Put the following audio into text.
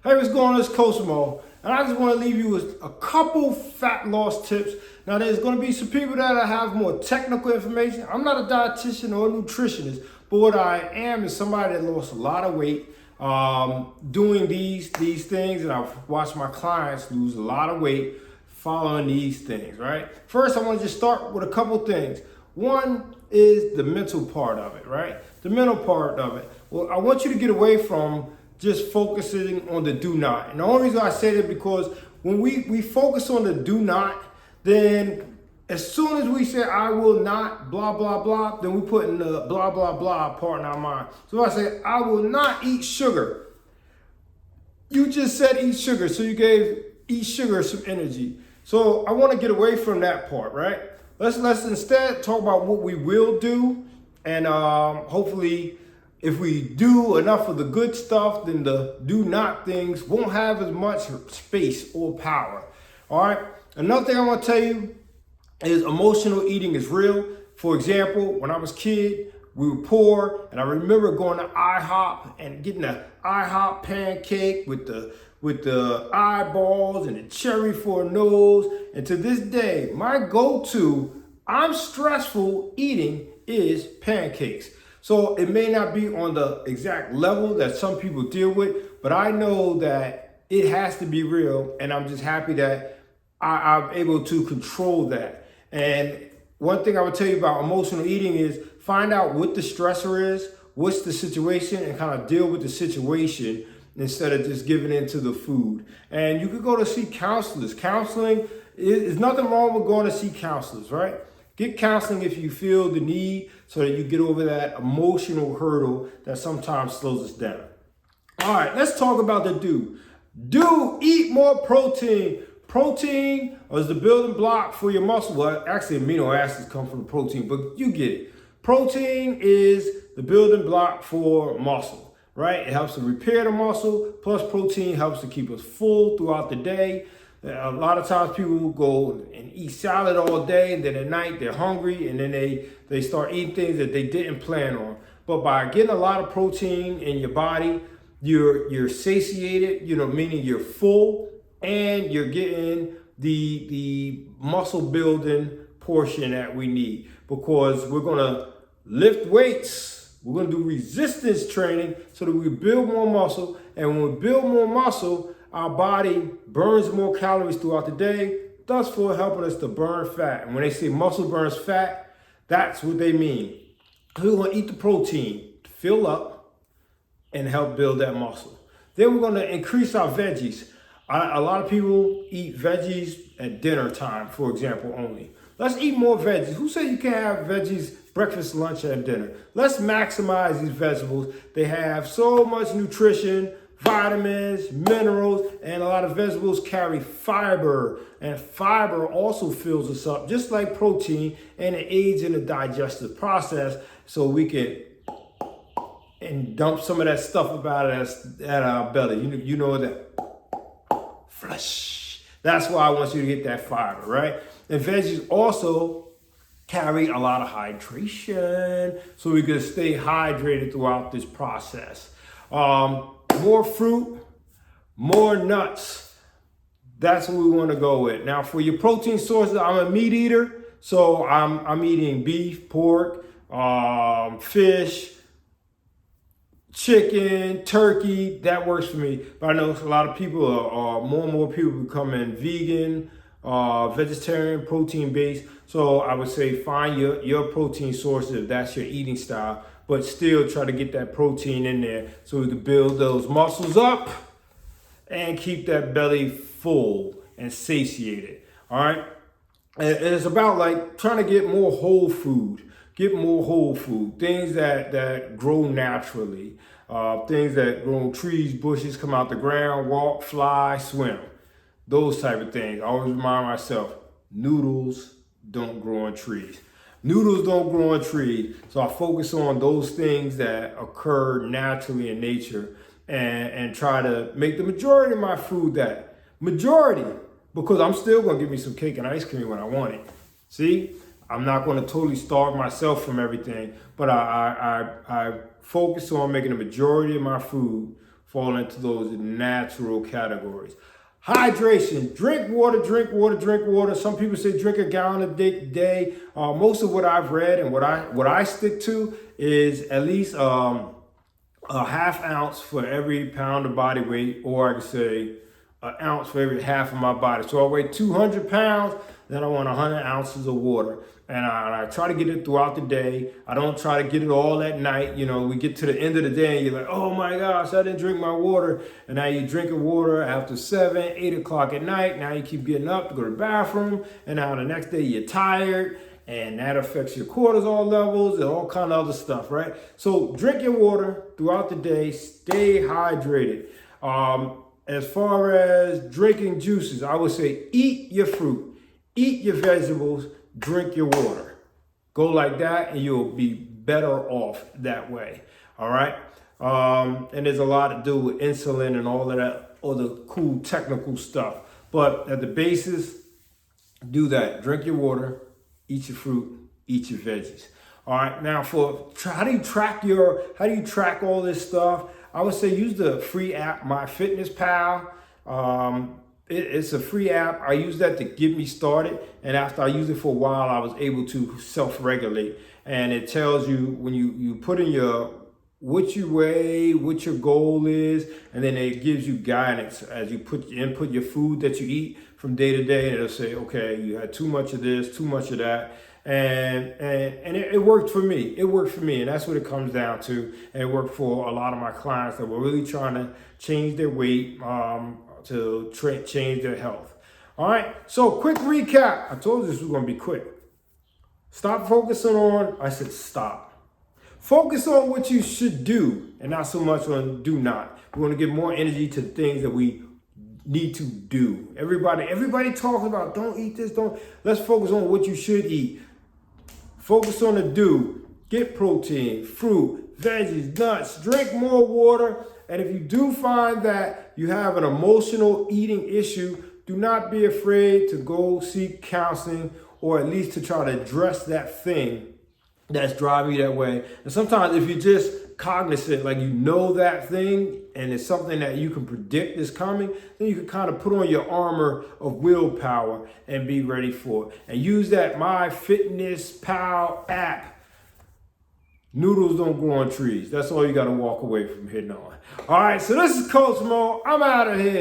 Hey, what's going on? It's Cosmo, and I just want to leave you with a couple fat loss tips. Now, there's going to be some people that have more technical information. I'm not a dietitian or a nutritionist, but what I am is somebody that lost a lot of weight doing these things, and I've watched my clients lose a lot of weight following these things, right? First, I want to just start with a couple things. One is the mental part of it, right? The mental part of it. Well, I want you to get away from just focusing on the do not. And the only reason I say that because when we focus on the do not, then as soon as we say I will not blah blah blah, then we put in the blah blah blah part in our mind. So if I say I will not eat sugar, you just said eat sugar, so you gave eat sugar some energy. So I want to get away from that part, right? Let's instead talk about what we will do, and hopefully if we do enough of the good stuff, then the do not things won't have as much space or power. All right. Another thing I want to tell you is emotional eating is real. For example, when I was a kid, we were poor, and I remember going to IHOP and getting an IHOP pancake with the eyeballs and the cherry for a nose. And to this day, my go-to, I'm stressful eating is pancakes. So it may not be on the exact level that some people deal with, but I know that it has to be real, and I'm just happy that I'm able to control that. And one thing I would tell you about emotional eating is find out what the stressor is, what's the situation, and kind of deal with the situation instead of just giving in to the food. And you could go to see counselors. Counseling, there's nothing wrong with going to see counselors, right? Get counseling if you feel the need so that you get over that emotional hurdle that sometimes slows us down. All right, let's talk about the do. Do eat more protein. Protein is the building block for your muscle. Well, actually, amino acids come from protein, but you get it. Protein is the building block for muscle, right? It helps to repair the muscle, plus protein helps to keep us full throughout the day. A lot of times people go and eat salad all day, and then at night they're hungry, and then they start eating things that they didn't plan on. But by getting a lot of protein in your body, you're satiated, meaning you're full, and you're getting the muscle building portion that we need, because we're gonna lift weights, we're gonna do resistance training so that we build more muscle, and when we build more muscle, our body burns more calories throughout the day, thus for helping us to burn fat. And when they say muscle burns fat, that's what they mean. We're going to eat the protein to fill up and help build that muscle. Then we're going to increase our veggies. A lot of people eat veggies at dinner time, for example, only. Let's eat more veggies. Who said you can't have veggies breakfast, lunch, and dinner? Let's maximize these vegetables. They have so much nutrition, vitamins, minerals, and a lot of vegetables carry fiber, and fiber also fills us up just like protein, and it aids in the digestive process so we can dump some of that stuff about us at our belly. You know that flush. That's why I want you to get that fiber, right? And veggies also carry a lot of hydration, so we can stay hydrated throughout this process. More fruit, more nuts. That's what we want to go with. Now, for your protein sources, I'm a meat eater, so I'm eating beef, pork, fish, chicken, turkey. That works for me. But I know a lot of people are more and more people becoming vegan, vegetarian, protein based. So I would say find your protein sources if that's your eating style, but still try to get that protein in there so we can build those muscles up and keep that belly full and satiated. All right. And it's about like trying to get more whole food, things that grow naturally, things that grow on trees, bushes, come out the ground, walk, fly, swim, those type of things. I always remind myself, noodles don't grow on trees. Noodles don't grow on trees, so I focus on those things that occur naturally in nature and try to make the majority of my food that. Majority, because I'm still going to give me some cake and ice cream when I want it. See, I'm not going to totally starve myself from everything, but I focus on making the majority of my food fall into those natural categories. Hydration, drink water, drink water, drink water. Some people say drink a gallon a day. Most of what I've read and what I stick to is at least a half ounce for every pound of body weight, or I could say an ounce for every half of my body. So I weigh 200 pounds, then I want 100 ounces of water. And I try to get it throughout the day. I don't try to get it all at night. You know, we get to the end of the day and you're like, oh my gosh, I didn't drink my water. And now you're drinking water after 7, 8 o'clock at night. Now you keep getting up to go to the bathroom. And now the next day you're tired. And that affects your cortisol levels and all kind of other stuff, right? So drink your water throughout the day. Stay hydrated. As far as drinking juices, I would say eat your fruit, eat your vegetables, drink your water. Go like that and you'll be better off that way. All right. And there's a lot to do with insulin and all of that other cool technical stuff. But at the basis, do that. Drink your water, eat your fruit, eat your veggies. All right. Now how do you track all this stuff? I would say use the free app, MyFitnessPal. It's a free app. I use that to get me started. And after I used it for a while, I was able to self-regulate. And it tells you when you put in what you weigh, what your goal is, and then it gives you guidance as you input your food that you eat from day to day. And it'll say, okay, you had too much of this, too much of that. And it worked for me. It worked for me. And that's what it comes down to. And it worked for a lot of my clients that were really trying to change their weight, to change their health. All right. So quick recap. I told you this was going to be quick. Stop focusing on, I said stop. Focus on what you should do and not so much on do not. We want to give more energy to the things that we need to do. Everybody talks about don't eat this, let's focus on what you should eat. Focus on the do. Get protein, fruit, veggies, nuts, drink more water. And if you do find that you have an emotional eating issue, do not be afraid to go seek counseling, or at least to try to address that thing that's driving you that way. And sometimes if you're just cognizant, like you know that thing, and it's something that you can predict is coming, then you can kind of put on your armor of willpower and be ready for it. And use that MyFitnessPal app. Noodles don't grow on trees. That's all you got to walk away from hitting on. All right, so this is Coach Mo. I'm out of here.